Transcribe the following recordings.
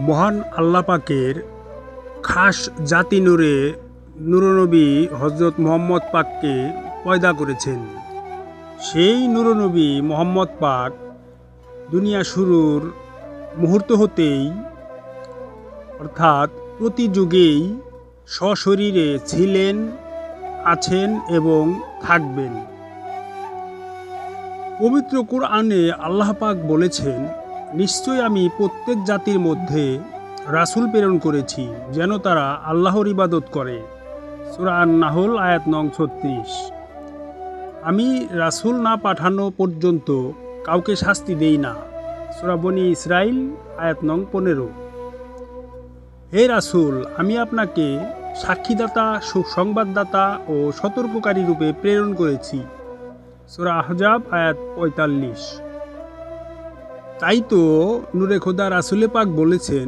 মহান আল্লাহ পাকের খাস জাতি নূরনবী হজরত মুহাম্মদ পাককে পয়দা করেছেন। সেই নূরনবী মুহাম্মদ পাক দুনিয়া শুরুর মুহূর্ত হতেই অর্থাৎ প্রতি যুগেই সশরীরে ছিলেন, আছেন এবং থাকবেন। পবিত্র কুরআনে আল্লাহ পাক বলেছেন, নিশ্চয় আমি প্রত্যেক জাতির মধ্যে রাসূল প্রেরণ করেছি যেন তারা আল্লাহর ইবাদত করে। সূরা আন-নাহল আয়াত নং ৩৬। আমি রাসূল না পাঠানো পর্যন্ত কাউকে শাস্তি দেই না। সূরা বনী ইসরাইল আয়াত নং ১৫। হে রাসূল, আমি আপনাকে সাক্ষীদাতা, সুসংবাদদাতা ও সতর্ককারী রূপে প্রেরণ করেছি। সূরা আহজাব আয়াত ৪৫। তাই তো নূরে খোদা রাসূলে পাক বলেছেন,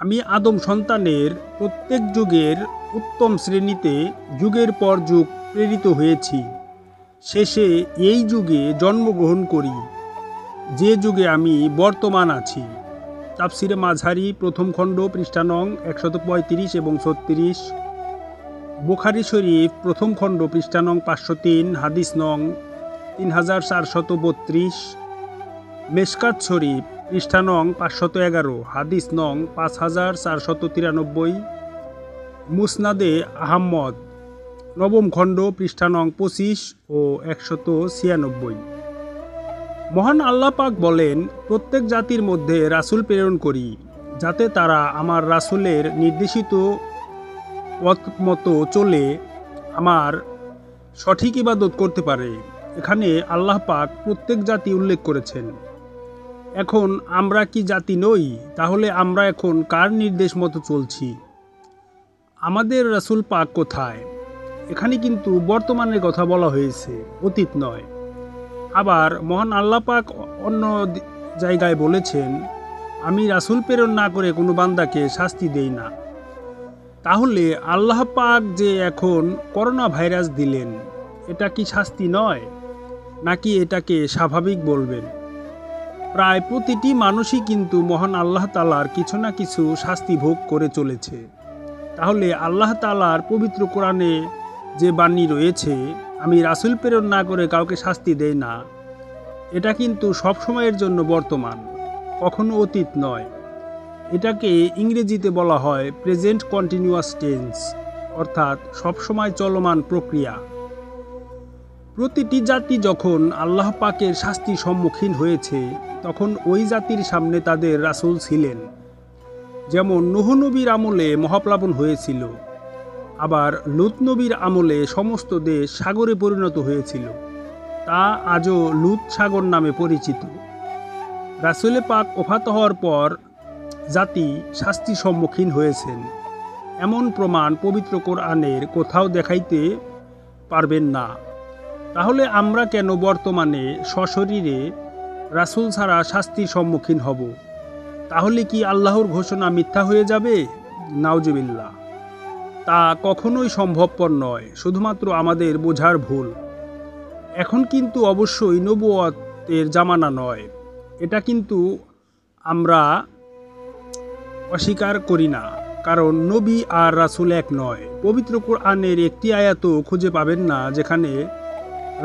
আমি আদম সন্তানের প্রত্যেক যুগের উত্তম শ্রেণীতে যুগের পর যুগ প্রেরিত হয়েছি। শেষে এই যুগে জন্মগ্রহণ করি, যে যুগে আমি বর্তমান আছি। তাফসিরে মাঝহারি প্রথম খণ্ড পৃষ্ঠা নং ১৩৫ এবং ৩৬, বুখারী শরীফ প্রথম খণ্ড পৃষ্ঠা নং ৫০৩, হাদিস নং ৩৪৩২, মেশকাত শরীফ পৃষ্ঠা নং ৫১১, হাদিস নং ৫৪৯৩, মুসনাদে আহমদ নবম খণ্ড পৃষ্ঠা নং ২৫ ও ১৯৬। মহান আল্লাহ পাক বলেন, প্রত্যেক জাতির মধ্যে রাসূল প্রেরণ করি যাতে তারা আমার রাসূলের নির্দেশিত পথ মতো চলে আমার সঠিক ইবাদত করতে পারে। এখানে আল্লাহ পাক প্রত্যেক জাতি উল্লেখ করেছেন। এখন আমরা কি জাতি নই? তাহলে আমরা এখন কার নির্দেশ মতো চলছি? আমাদের রাসূল পাক কোথায়? এখানে কিন্তু বর্তমানের কথা বলা হয়েছে, অতীত নয়। আবার মহান আল্লাহ পাক অন্য জায়গায় বলেছেন, আমি রাসূল প্রেরণ না করে কোনো বান্দাকে শাস্তি দেই না। তাহলে আল্লাহ পাক যে এখন করোনা ভাইরাস দিলেন, এটা কি শাস্তি নয়, নাকি এটাকে স্বাভাবিক বলবেন? প্রায় প্রতিটি মানুষই কিন্তু মহান আল্লাহ তাআলার কিছু না কিছু শাস্তি ভোগ করে চলেছে। তাহলে আল্লাহ তাআলার পবিত্র কোরআনে যে বাণী রয়েছে, আমি রাসূল প্রেরণ না করে কাউকে শাস্তি দেই না, এটা কিন্তু সব সময়ের জন্য বর্তমান, কখনো অতীত নয়। এটাকে ইংরেজিতে বলা হয় প্রেজেন্ট কন্টিনিউয়াস টেন্স, অর্থাৎ সবসময় চলমান প্রক্রিয়া। প্রতিটি জাতি যখন আল্লাহ পাকের শাস্তির সম্মুখীন হয়েছে, তখন ওই জাতির সামনে তাদের রাসূল ছিলেন। যেমন নূহ নবীর আমলে মহাপ্লাবন হয়েছিল, আবার লূত নবীর আমলে সমস্ত দেশ সাগরে পরিণত হয়েছিল, তা আজও লূত সাগর নামে পরিচিত। রাসূলে পাক ওফাত হওয়ার পর জাতি শাস্তির সম্মুখীন হয়েছেন, এমন প্রমাণ পবিত্র কোরআনের কোথাও দেখাইতে পারবেন না। তাহলে আমরা কেন বর্তমানে সশরীরে রাসূল ছাড়া শাস্তির সম্মুখীন হব? তাহলে কি আল্লাহর ঘোষণা মিথ্যা হয়ে যাবে? নাউজুবিল্লাহ। তা কখনোই সম্ভবপর নয়, শুধুমাত্র আমাদের বোঝার ভুল। এখন কিন্তু অবশ্যই নবুয়তের জামানা নয়, এটা কিন্তু আমরা অস্বীকার করি না, কারণ নবী আর রাসূল এক নয়। পবিত্র কোরআনের একটি আয়াতও খুঁজে পাবেন না যেখানে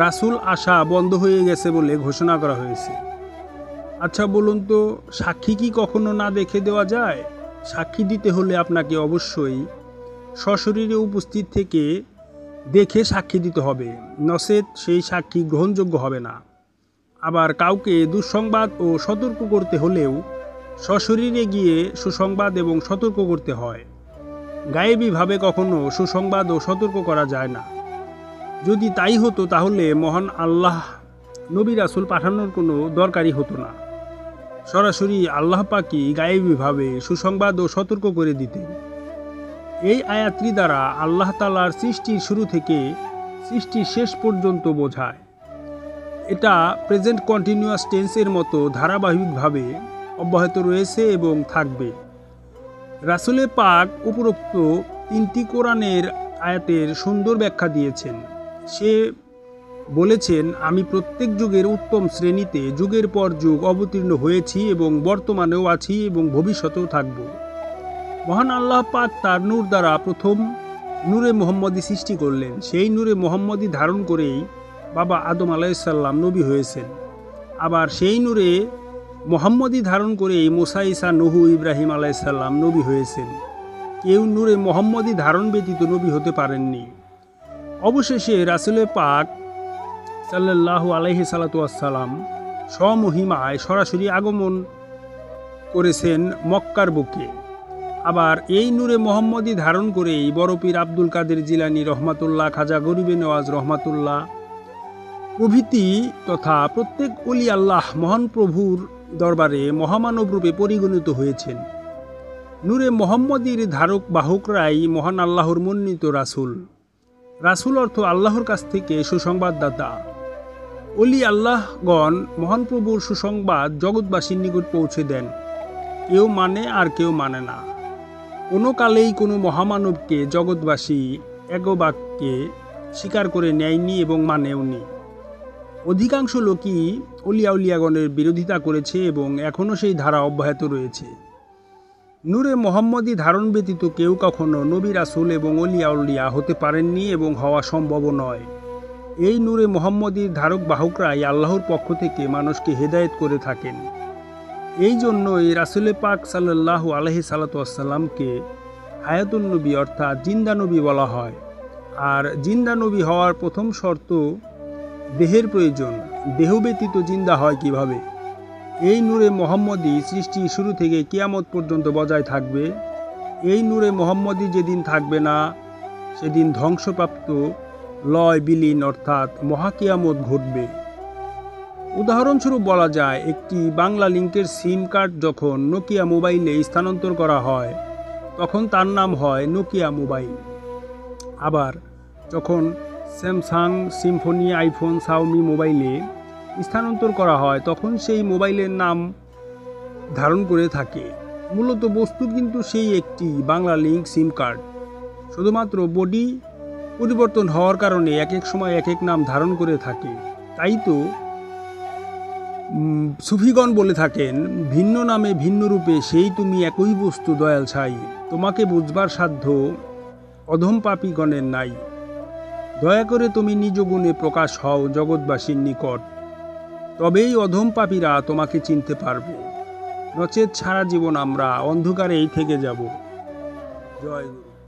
রাসূল আসা বন্ধ হয়ে গেছে বলে ঘোষণা করা হয়েছে। আচ্ছা বলুন তো, সাক্ষী কি কখনো না দেখে দেওয়া যায়? সাক্ষী দিতে হলে আপনাকে অবশ্যই সশরীরে উপস্থিত থেকে দেখে সাক্ষী দিতে হবে, নচেত সেই সাক্ষী গ্রহণযোগ্য হবে না। আবার কাউকে দুঃসংবাদ ও সতর্ক করতে হলেও সশরীরে গিয়ে সুসংবাদ এবং সতর্ক করতে হয়। গায়েবীভাবে কখনো সুসংবাদ ও সতর্ক করা যায় না। যদি তাই হতো তাহলে মহান আল্লাহ নবী রাসূল পাঠানোর কোনো দরকারই হতো না। সরাসরি আল্লাহ পাকই গায়েবীভাবে সুসংবাদ ও সতর্ক করে দিতেন। এই আয়াতটি দ্বারা আল্লাহ তাআলার সৃষ্টির শুরু থেকে সৃষ্টির শেষ পর্যন্ত বোঝায়। এটা প্রেজেন্ট কন্টিনিউয়াস টেন্সের মতো ধারাবাহিকভাবে অব্যাহত রয়েছে এবং থাকবে। রাসূলে পাক উপরোক্ত ৩টি কোরআনের আয়াতের সুন্দর ব্যাখ্যা দিয়েছেন। সে বলেছেন, আমি প্রত্যেক যুগের উত্তম শ্রেণীতে যুগের পর যুগ অবতীর্ণ হয়েছি এবং বর্তমানেও আছি এবং ভবিষ্যতেও থাকব। মহান আল্লাহ পাক তার নূর দ্বারা প্রথম নূরে মোহাম্মদী সৃষ্টি করলেন। সেই নূরে মোহাম্মদী ধারণ করেই বাবা আদম আলাইসাল্লাম নবী হয়েছেন। আবার সেই নূরে মোহাম্মদী ধারণ করেই মুসা, ঈসা, নূহ, ইব্রাহিম আলাইসাল্লাম নবী হয়েছেন। কেউ নূরে মোহাম্মদী ধারণ ব্যতীত নবী হতে পারেননি। অবশেষে রাসূলে পাক সাল্লাল্লাহু আলাইহি সাল্লাম স্বমহিমায় সরাসরি আগমন করেছেন মক্কার বুকে। আবার এই নূরে মোহাম্মদী ধারণ করেই বড় পীর আব্দুল কাদের জিলানী রহমাতুল্লাহ, খাজা গরিবে নওয়াজ রহমাতুল্লাহ প্রভৃতি তথা প্রত্যেক ওলি আল্লাহ মহান প্রভুর দরবারে মহামানব রূপে পরিগণিত হয়েছেন। নূরে মোহাম্মদীর ধারক বাহকরাই মহান আল্লাহর মনোনীত রাসূল। রাসূল অর্থ আল্লাহর কাছ থেকে সুসংবাদদাতা। ওলি আল্লাহগণ মহান প্রভুর সুসংবাদ জগৎবাসীর নিকট পৌঁছে দেন। কেউ মানে আর কেউ মানে না। কোনো কালেই কোনো মহামানবকে জগৎবাসী একবাক্যে স্বীকার করে নেয়নি এবং মানেওনি। অধিকাংশ লোকই অলিয়া উলিয়াগণের বিরোধিতা করেছে এবং এখনও সেই ধারা অব্যাহত রয়েছে। নূরে মোহাম্মদী ধারণ ব্যতীত কেউ কখনো নবী, রাসূল এবং অলিয়া উলিয়া হতে পারেননি এবং হওয়া সম্ভবও নয়। এই নূরে মোহাম্মদীর ধারক বাহকরাই আল্লাহর পক্ষ থেকে মানুষকে হেদায়েত করে থাকেন। এই জন্যই রাসূলে পাক সাল্লাল্লাহু আলাইহি সাল্লামকে হায়াতুন নবী অর্থাৎ জিন্দা নবী বলা হয়। আর জিন্দা নবী হওয়ার প্রথম শর্ত দেহের প্রয়োজন। দেহ ব্যতীত জিন্দা হয় কিভাবে? এই নূরে মোহাম্মদী সৃষ্টির শুরু থেকে কিয়ামত পর্যন্ত বজায় থাকবে। এই নূরে মোহাম্মদী যেদিন থাকবে না, সেদিন ধ্বংসপ্রাপ্ত লয় বিলীন অর্থাৎ মহাকিয়ামত ঘটবে। উদাহরণস্বরূপ বলা যায়, একটি বাংলা লিঙ্কের সিম কার্ড যখন নোকিয়া মোবাইলে স্থানান্তর করা হয় তখন তার নাম হয় নোকিয়া মোবাইল। আবার যখন স্যামসাং, সিম্ফনি, আইফোন, শাওমি মোবাইলে স্থানান্তর করা হয় তখন সেই মোবাইলের নাম ধারণ করে থাকে। মূলত বস্তু কিন্তু সেই একটি বাংলা লিঙ্ক সিম কার্ড, শুধুমাত্র বডি পরিবর্তন হওয়ার কারণে এক এক সময় এক এক নাম ধারণ করে থাকে। তাই তো সুফিগণ বলে থাকেন, ভিন্ন নামে ভিন্ন রূপে সেই তুমি একই বস্তু দয়াল ছাই, তোমাকে বুঝবার সাধ্য অধম পাপীগণের নাই। দয়া করে তুমি নিজ গুণে প্রকাশ হও জগৎবাসীর নিকট, তবেই অধম পাপীরা তোমাকে চিনতে পারবে, নচেত সারা জীবন আমরা অন্ধকারেই থেকে যাব। জয় গুরু।